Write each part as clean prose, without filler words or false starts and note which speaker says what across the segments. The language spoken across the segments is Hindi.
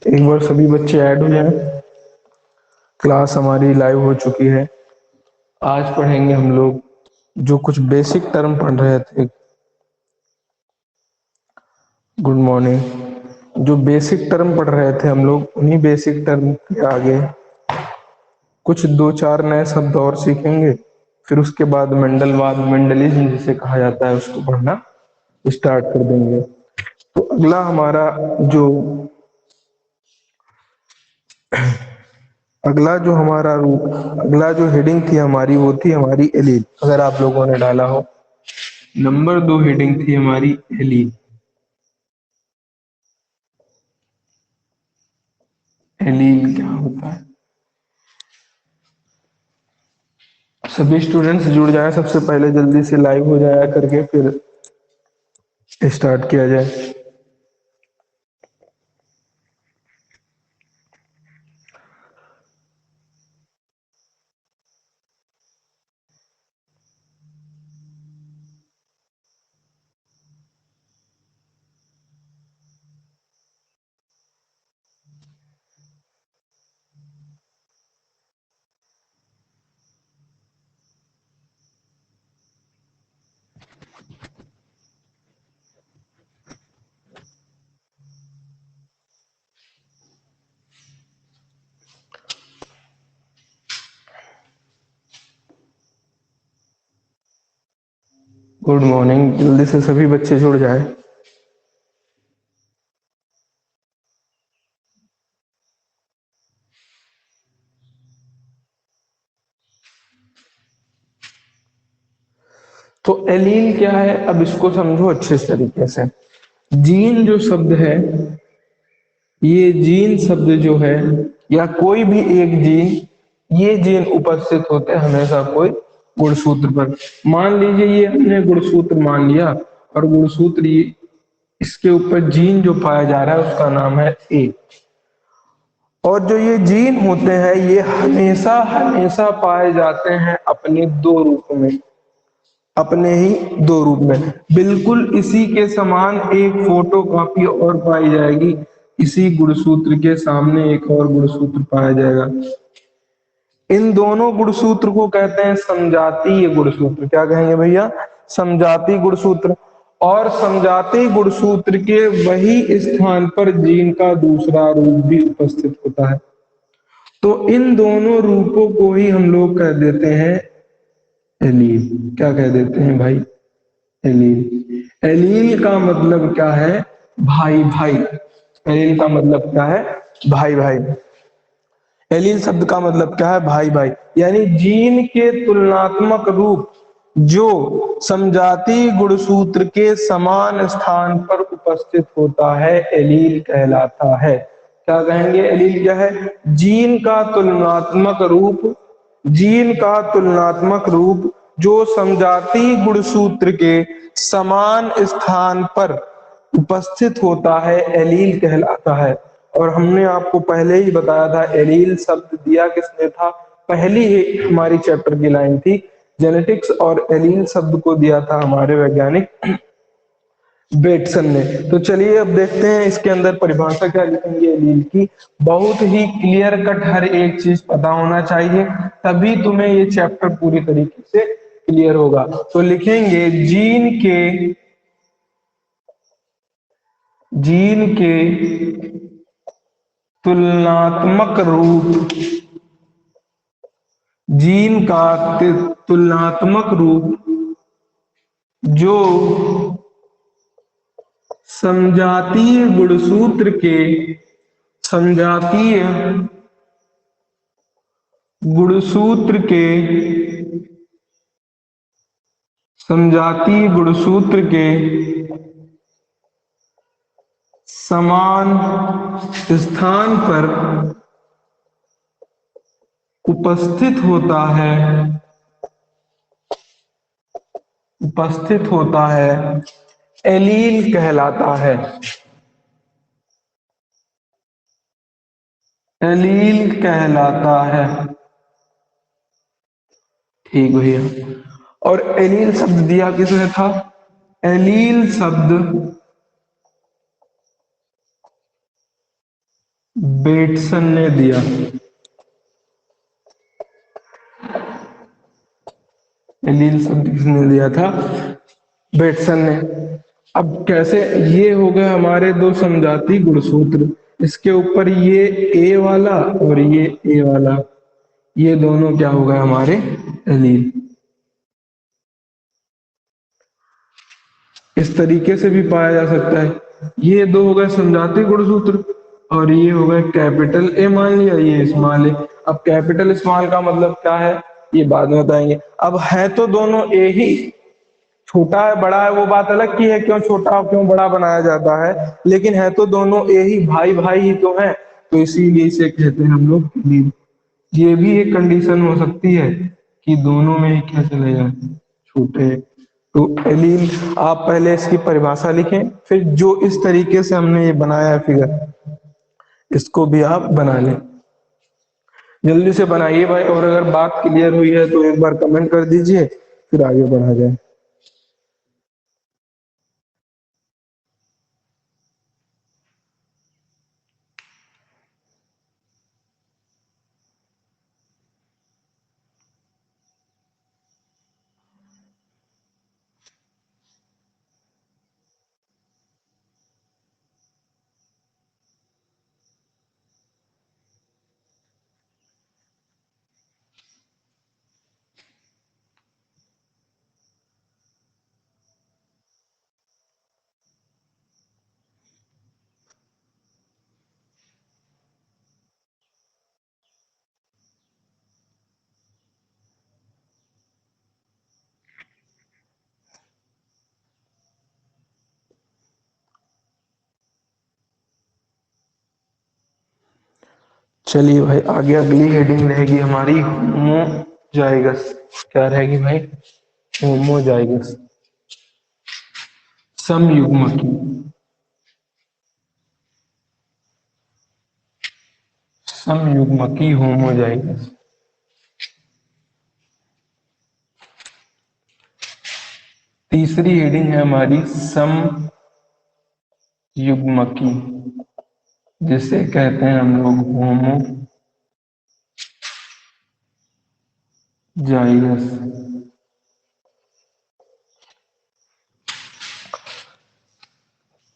Speaker 1: एक बार सभी बच्चे ऐड हो जाएं। क्लास हमारी लाइव हो चुकी है। आज पढ़ेंगे हम लोग जो कुछ बेसिक टर्म पढ़ रहे थे। Good morning. जो बेसिक टर्म पढ़ रहे थे हम लोग, उन्हीं बेसिक टर्म के आगे कुछ दो चार नए शब्द और सीखेंगे। फिर उसके बाद मंडलवाद, मेंडलिज्म जिसे कहा जाता है, उसको पढ़ना स्टार्ट कर देंगे। तो अगला जो हेडिंग थी हमारी, वो थी हमारी एलील। अगर आप लोगों ने डाला हो, नंबर 2 हेडिंग थी हमारी एलील। एलील क्या होता है? सभी स्टूडेंट्स जुड़ जाएं सबसे पहले, जल्दी से लाइव हो जाया करके फिर स्टार्ट किया जाए। Good morning. जल्दी से सभी बच्चे जुड़ जाएं। तो एलील क्या है, अब इसको समझो अच्छे तरीके से। जीन जो शब्द है, ये जीन शब्द जो है, या कोई भी एक जीन, ये जीन उपस्थित होते हैं हमेशा कोई गुणसूत्र पर। मान लीजिए ये हमने गुणसूत्र मान लिया, और गुणसूत्र ये, इसके ऊपर जीन जो पाया जा रहा है उसका नाम है ए। और जो ये जीन होते हैं, ये हमेशा हमेशा पाए जाते हैं अपने दो रूप में, अपने ही दो रूप में। बिल्कुल इसी के समान एक फोटो कॉपी और पाई जाएगी। इसी गुणसूत्र के सामने एक और गुणसूत्र पाया जाएगा। इन दोनों गुणसूत्र को कहते हैं समजातीय गुणसूत्र। क्या कहेंगे भैया? समजातीय गुणसूत्र। और समजातीय गुणसूत्र के वही स्थान पर जीन का दूसरा रूप भी उपस्थित होता है। तो इन दोनों रूपों को ही हम लोग कह देते हैं एलील। क्या कह देते हैं भाई? एलील। एलील का मतलब क्या है? भाई भाई। एलील का मतलब क्या है? भाई भाई। एलील शब्द का मतलब क्या है? भाई भाई। यानी जीन के तुलनात्मक रूप जो समजातीय गुणसूत्र के समान स्थान पर उपस्थित होता है, एलील कहलाता है। क्या कहेंगे? एलील क्या है? जीन का तुलनात्मक रूप, जीन का तुलनात्मक रूप जो समजातीय गुणसूत्र के समान स्थान पर उपस्थित होता है, एलील कहलाता है। और हमने आपको पहले ही बताया था, एलील शब्द दिया किसने था? पहली ही हमारी चैप्टर की लाइन थी जेनेटिक्स, और एलील शब्द को दिया था हमारे वैज्ञानिक बेटसन ने। तो चलिए अब देखते हैं इसके अंदर परिभाषा क्या लिखेंगे एलील की। बहुत ही क्लियर कट हर एक चीज पता होना चाहिए, तभी तुम्हें ये चैप्टर पूरी तरीके से क्लियर होगा। तो लिखेंगे जीन के तुलनात्मक रूप, जीन का तुलनात्मक रूप जो समजातीय गुणसूत्र के, समजातीय गुणसूत्र के, समजातीय गुणसूत्र के समान स्थान पर उपस्थित होता है, उपस्थित होता है, एलील कहलाता है। एलील कहलाता है। ठीक भैया। और एलील शब्द दिया किसने था? एलील शब्द बेटसन ने दिया। एलील शब्द किसने दिया था? बेटसन ने। अब कैसे, ये हो गए हमारे दो समजाती गुणसूत्र, इसके ऊपर ये ए वाला और ये ए वाला, ये दोनों क्या हो गए हमारे एलील। इस तरीके से भी पाया जा सकता है। ये दो हो गए समजाती गुणसूत्र और ये हो गए कैपिटल ए मान लिया, ये स्मॉल ए। अब कैपिटल स्मॉल का मतलब क्या है ये बाद में बताएंगे। अब है तो दोनों ए ही, छोटा है बड़ा है वो बात अलग की है, क्यों छोटा और क्यों बड़ा बनाया जाता है, लेकिन है तो दोनों ए ही, भाई भाई ही तो है, तो इसीलिए इसे कहते हैं हम लोग एलील। ये भी एक कंडीशन हो सकती है कि दोनों में ही क्या चले जाए, छोटे। तो एलील, आप पहले इसकी परिभाषा लिखें, फिर जो इस तरीके से हमने ये बनाया है फिगर, इसको भी आप बना लें। जल्दी से बनाइए भाई, और अगर बात क्लियर हुई है तो एक बार कमेंट कर दीजिए, फिर आगे बढ़ा जाए। चलिए भाई, आगे अगली हेडिंग रहेगी हमारी होमोजाइगस। क्या रहेगी भाई? होमोजाइगस, समयुग्मकी। समयुग्मकी होमोजाइगस। तीसरी हेडिंग है हमारी समयुग्मकी, जिसे कहते हैं हम लोग होमोजाइगस।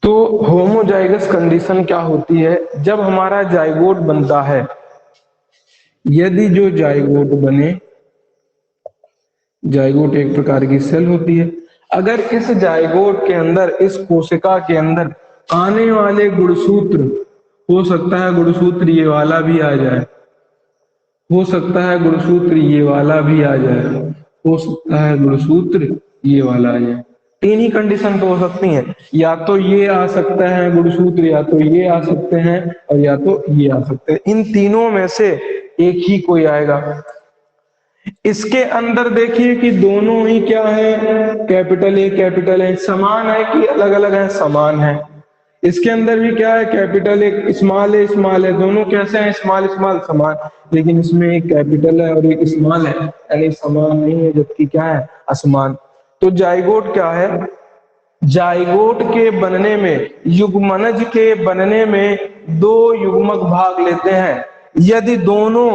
Speaker 1: तो होमोजाइगस कंडीशन क्या होती है? जब हमारा जाइगोट बनता है, यदि जो जाइगोट बने, जाइगोट एक प्रकार की सेल होती है, अगर इस जाइगोट के अंदर, इस कोशिका के अंदर आने वाले गुणसूत्र, हो सकता है गुणसूत्र ये वाला भी आ जाए, हो सकता है गुणसूत्र ये वाला भी आ जाए, हो सकता है गुणसूत्र ये वाला आ जाए। तीन ही कंडीशन तो हो सकती हैं, या तो ये आ सकता है गुणसूत्र, या तो ये आ सकते हैं, और या तो ये आ सकते हैं। इन तीनों में से एक ही कोई आएगा। इसके अंदर देखिए कि दोनों ही क्या है, कैपिटल ए कैपिटल है, समान है कि अलग अलग है? समान है। इसके अंदर भी क्या है, कैपिटल एक स्मॉल है, स्मॉल है, दोनों कैसे हैं? स्मॉल स्मॉल समान। लेकिन इसमें एक कैपिटल है और एक स्मॉल है, यानी समान नहीं है, जबकि क्या है, असमान। तो जाइगोट क्या है? जाइगोट के बनने में, युग्मनज के बनने में दो युग्मक भाग लेते हैं। यदि दोनों,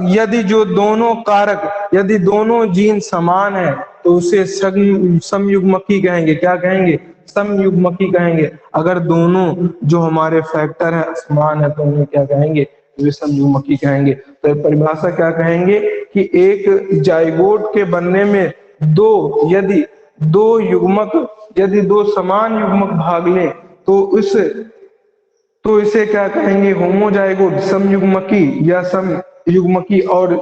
Speaker 1: यदि जो दोनों कारक, यदि दोनों जीन समान है तो उसे समयुग्मकी कहेंगे। क्या कहेंगे? समयुग्मकी कहेंगे। अगर दोनों जो हमारे फैक्टर है समान है तो उन्हें क्या कहेंगे? वे समयुग्मकी कहेंगे। तो परिभाषा क्या कहेंगे कि एक जाइगोट के बनने में दो, यदि दो युग्मक, यदि दो समान युग्मक भाग लें तो इसे क्या कहेंगे? होमोजाइगोट, समयुग्मकी या समयुग्मकी, और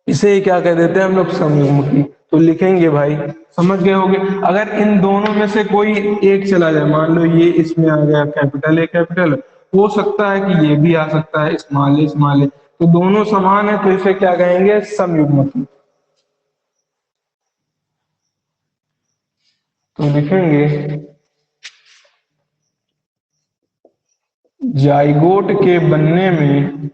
Speaker 1: इसे क्या कह देते हैं हम लोग? समयुग्मकी। तो लिखेंगे भाई, समझ गए होंगे। अगर इन दोनों में से कोई एक चला जाए, मान लो ये इसमें आ गया कैपिटल ए कैपिटल, हो सकता है कि ये भी आ सकता है स्मॉल ए स्मॉल ए, तो दोनों समान है तो इसे क्या कहेंगे? समयुग्मकी। तो लिखेंगे जाइगोट के बनने में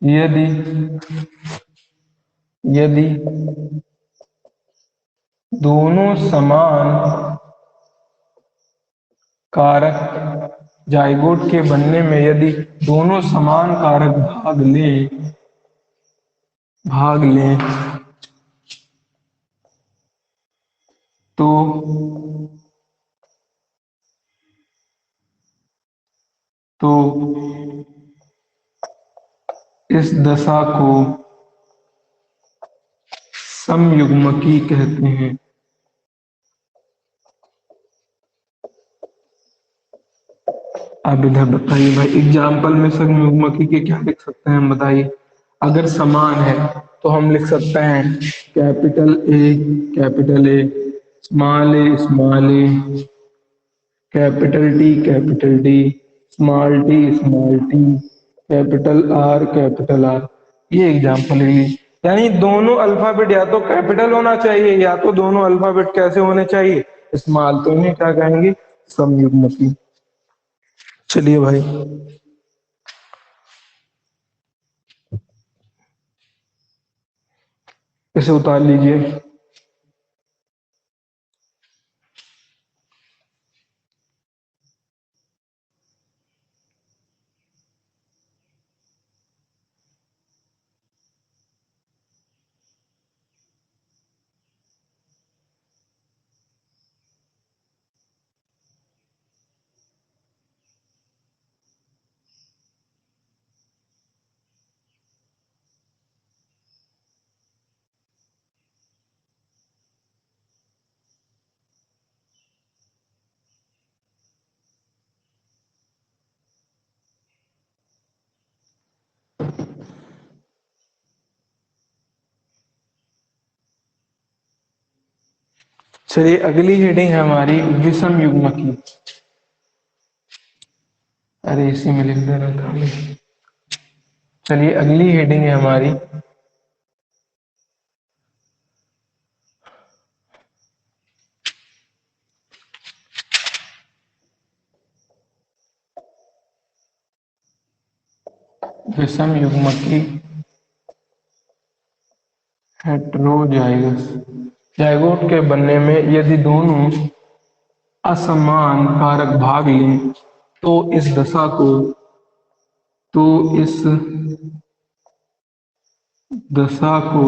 Speaker 1: यदि यदि दोनों समान कारक जाइगोट के बनने में यदि दोनों समान कारक भाग लें तो तो इस दशा को समयुग्मकी कहते हैं। अब इधर बताइए भाई, एग्जाम्पल में समयुग्मकी के क्या लिख सकते हैं हम बताइए। अगर समान है तो हम लिख सकते हैं capital A small A capital D small T capital R. ये एग्जाम्पल है। यानी दोनों अल्फाबेट या तो कैपिटल होना चाहिए या तो दोनों अल्फाबेट कैसे होने चाहिए, स्मॉल। तो इन्हें क्या कहेंगे, समयुग्मकी। चलिए भाई, इसे उतार लीजिए। चलिए, अगली हेडिंग है हमारी विषम युग्मकी। अरे इसी में लिख देना था हमें। चलिए, अगली हेडिंग है हमारी विषम युग्मकी हेट्रोजाइगस। जाइगोट के बनने में यदि दोनों असमान कारक भाग लें तो तो इस दशा को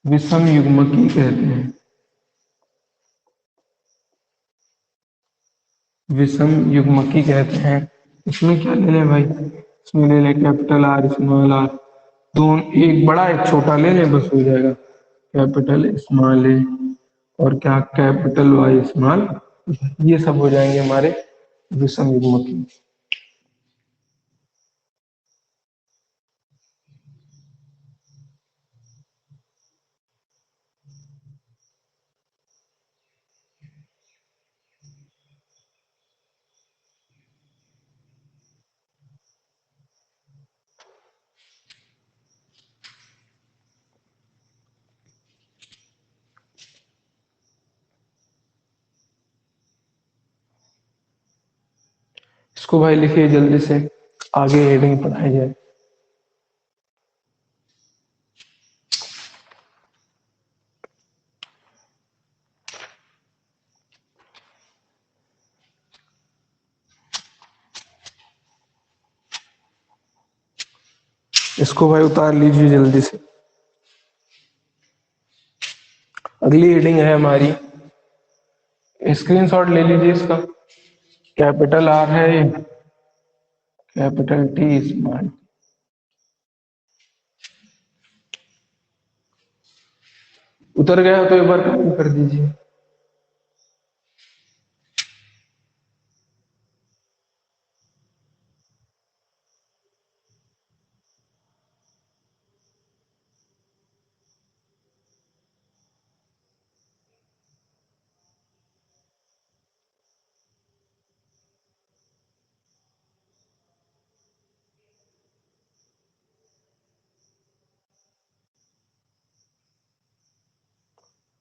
Speaker 1: विषम युग्मकी कहते हैं। विषम युग्मकी कहते हैं। इसमें क्या ले लें भाई, इसमें ले लें कैपिटल आर स्मॉल आर। दोनों, एक बड़ा एक छोटा ले लें, बस हो जाएगा। कैपिटल स्मॉल ए और क्या कैपिटल वाई स्मॉल, ये सब हो जाएंगे हमारे विषम युग्मकी। इसको भाई लिखिए जल्दी से, आगे हेडिंग पढ़ाई जाए। इसको भाई उतार लीजिए जल्दी से। अगली हेडिंग है हमारी, स्क्रीनशॉट ले लीजिए इसका। कैपिटल आर है ये, कैपिटल टी स्मॉल। उतर गया तो एक बार कमेंट कर दीजिए।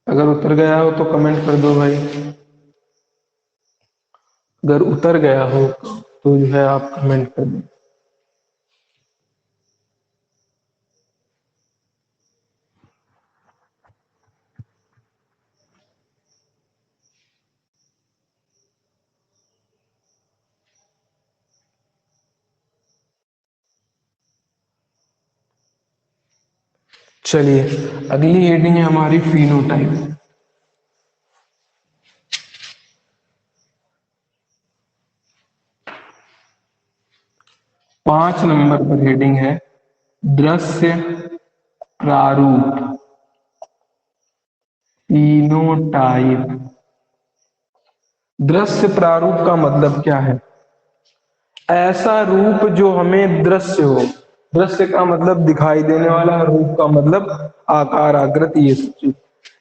Speaker 1: अगर उतर गया हो तो कमेंट कर दो भाई। अगर उतर गया हो तो जो है आप कमेंट कर दो। चलिए, अगली हेडिंग है हमारी फिनोटाइप। 5 नंबर पर हेडिंग है दृश्य प्रारूप, फिनोटाइप। दृश्य प्रारूप का मतलब क्या है? ऐसा रूप जो हमें दृश्य हो। दृश्य का मतलब दिखाई देने वाला, रूप का मतलब आकार, आकृति, ये सब चीज।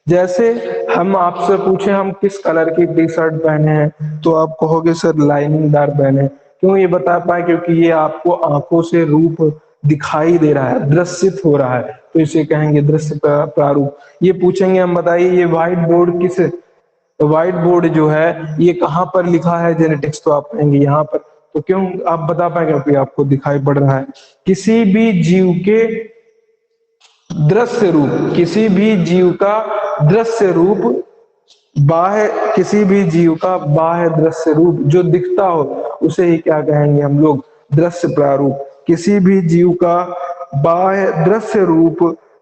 Speaker 1: जैसे हम आपसे पूछे हम किस कलर की टी शर्ट पहने हैं, तो आप कहोगे सर लाइनिंगदार पहने। क्यों ये बता पाए? क्योंकि ये आपको आंखों से रूप दिखाई दे रहा है, दृश्यित हो रहा है, तो इसे कहेंगे दृश्य प्रारूप। ये पूछेंगे हम, बताइए ये व्हाइट बोर्ड किस, तो व्हाइट बोर्ड जो है ये कहाँ पर लिखा है जेनेटिक्स, तो आप कहेंगे यहाँ पर। तो क्यों आप बता पाएंगे? क्योंकि आपको दिखाई पड़ रहा है। किसी भी जीव के दृश्य रूप, किसी भी जीव का दृश्य रूप, बाह्य, किसी भी जीव का बाह्य दृश्य रूप जो दिखता हो, उसे ही क्या कहेंगे हम लोग? दृश्य प्रारूप। किसी भी जीव का बाह्य दृश्य रूप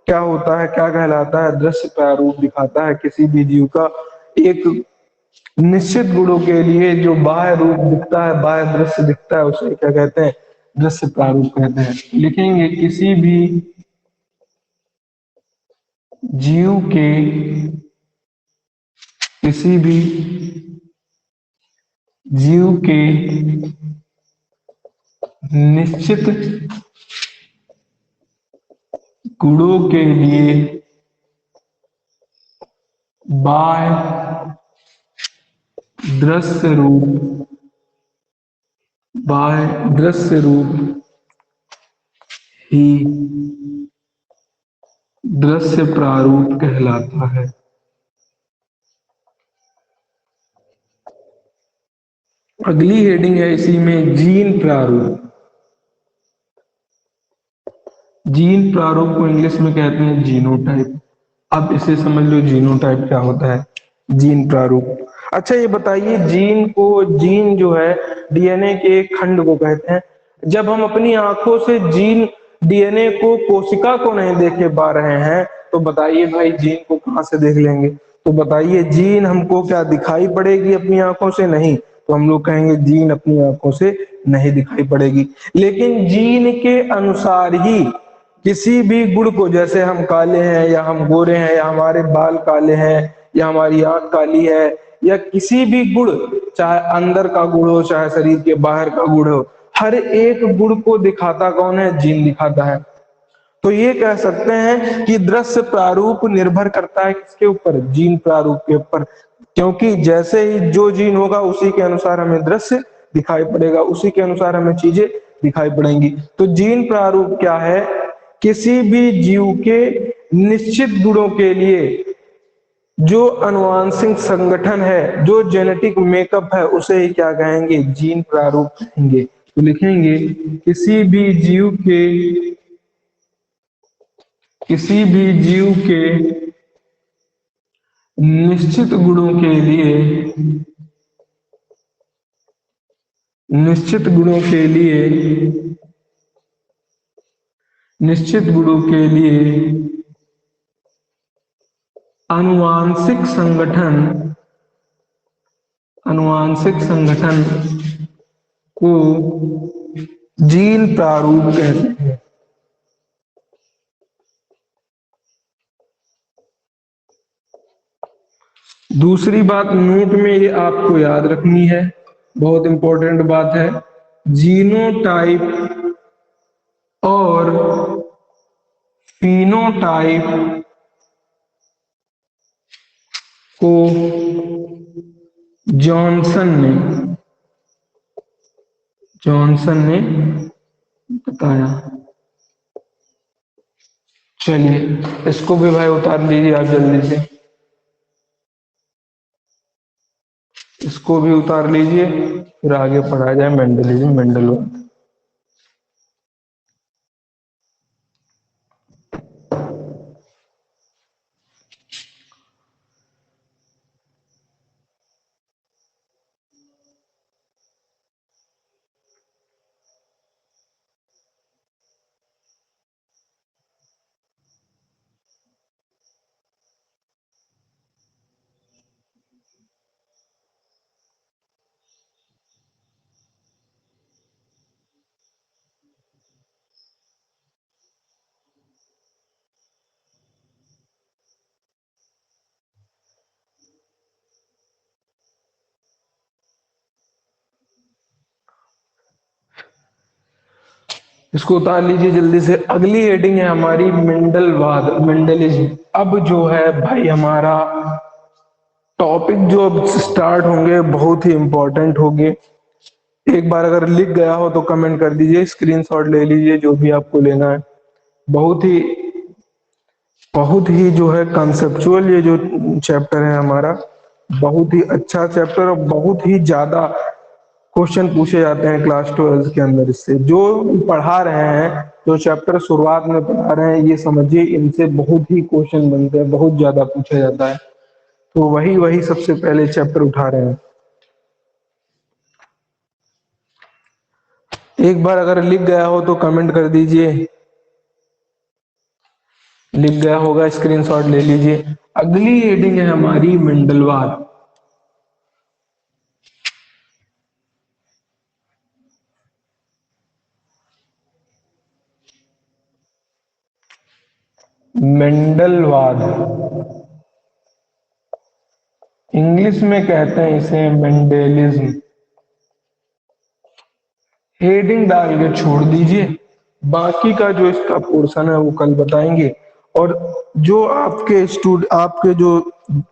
Speaker 1: क्या होता है, क्या कहलाता है? दृश्य प्रारूप दिखाता है किसी भी जीव का एक निश्चित गुणों के लिए जो बाह्य रूप दिखता है, बाह्य दृश्य दिखता है, उसे क्या कहते हैं? दृश्य प्रारूप कहते हैं। लिखेंगे जीव के किसी भी जीव के निश्चित गुणों के लिए बाह्य दृश्य रूप, बाह्य दृश्य रूप ही दृश्य प्रारूप कहलाता है। अगली हेडिंग है इसी में जीन प्रारूप। जीन प्रारूप को इंग्लिश में कहते हैं जीनोटाइप। अब इसे समझ लो जीनोटाइप क्या होता है, जीन प्रारूप। अच्छा ये बताइए, जीन जो है डीएनए के एक खंड को कहते हैं। जब हम अपनी आंखों से जीन, डीएनए को, कोशिका को नहीं देख पा रहे हैं, तो बताइए भाई जीन को कहां से देख लेंगे? तो बताइए जीन हमको क्या दिखाई पड़ेगी अपनी आंखों से? नहीं। तो हम लोग कहेंगे जीन अपनी आंखों से नहीं दिखाई पड़ेगी, लेकिन जीन के अनुसार ही किसी भी गुण को, जैसे हम काले हैं या हम गोरे हैं या हमारे बाल काले हैं या हमारी आंख काली है, या किसी भी गुण, चाहे अंदर का गुण हो चाहे शरीर के बाहर का गुण हो, हर एक गुण को दिखाता कौन है? जीन दिखाता है। तो ये कह सकते हैं कि दृश्य प्रारूप निर्भर करता है किसके ऊपर? जीन प्रारूप के ऊपर। क्योंकि जैसे ही जो जीन होगा उसी के अनुसार हमें दृश्य दिखाई पड़ेगा, उसी के अनुसार हमें चीजें दिखाई पड़ेंगी। तो जीन प्रारूप क्या है? किसी भी जीव के निश्चित गुणों के लिए जो अनुवांशिक संगठन है, जो जेनेटिक मेकअप है, उसे ही क्या कहेंगे? जीन प्रारूप कहेंगे। तो लिखेंगे किसी भी जीव के निश्चित गुणों के लिए, निश्चित गुणों के लिए, निश्चित गुणों के लिए अनुवांशिक संगठन, अनुवांशिक संगठन को जीन प्रारूप कहते हैं। दूसरी बात नोट में ये आपको याद रखनी है, बहुत इंपॉर्टेंट बात है। जीनोटाइप और फिनोटाइप को जॉनसन ने जॉनसन ने बताया। चलिए इसको भी भाई उतार लीजिए आप जल्दी से, इसको भी उतार लीजिए, फिर आगे पढ़ा जाए मेंडलिज्म, मेंडलवाद। इसको उतार लीजिए जल्दी से। अगली हेडिंग है हमारी मेंडलवाद, मेंडलिज्म। अब जो है भाई हमारा टॉपिक जो अब स्टार्ट होंगे बहुत ही इंपॉर्टेंट होंगे। एक बार अगर लिख गया हो तो कमेंट कर दीजिए, स्क्रीनशॉट ले लीजिए जो भी आपको लेना है। बहुत ही जो है कंसेप्चुअल ये जो चैप्टर है हमारा, बहुत ही अच्छा चैप्टर और बहुत ही ज्यादा क्वेश्चन पूछे जाते हैं क्लास 12 के अंदर इससे। जो पढ़ा रहे हैं, जो चैप्टर शुरुआत में पढ़ा रहे हैं, ये समझिए इनसे बहुत ही क्वेश्चन बनते हैं, बहुत ज्यादा पूछा जाता है। तो वही वही सबसे पहले चैप्टर उठा रहे हैं। एक बार अगर लिख गया हो तो कमेंट कर दीजिए, लिख गया होगा स्क्रीनशॉट ले लीजिए। अगली हेडिंग है हमारी मंडलवाद। मेंडलवाद, इंग्लिश में कहते हैं इसे मेंडेलिज्म। हेडिंग डाल के छोड़ दीजिए, बाकी का जो इसका पोर्शन है वो कल बताएंगे। और जो आपके जो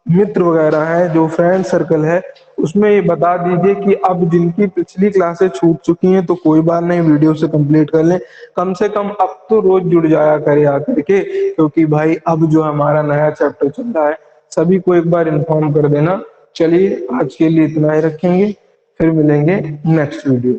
Speaker 1: मित्र वगैरह है, जो फ्रेंड सर्कल है, उसमें ये बता दीजिए कि अब जिनकी पिछली क्लासेस छूट चुकी हैं तो कोई बात नहीं, वीडियो से कंप्लीट कर लें। कम से कम अब तो रोज जुड़ जाया करे आकर के, क्योंकि भाई अब जो हमारा नया चैप्टर चल रहा है, सभी को एक बार इन्फॉर्म कर देना। चलिए आज के लिए इतना ही रखेंगे, फिर मिलेंगे नेक्स्ट वीडियो।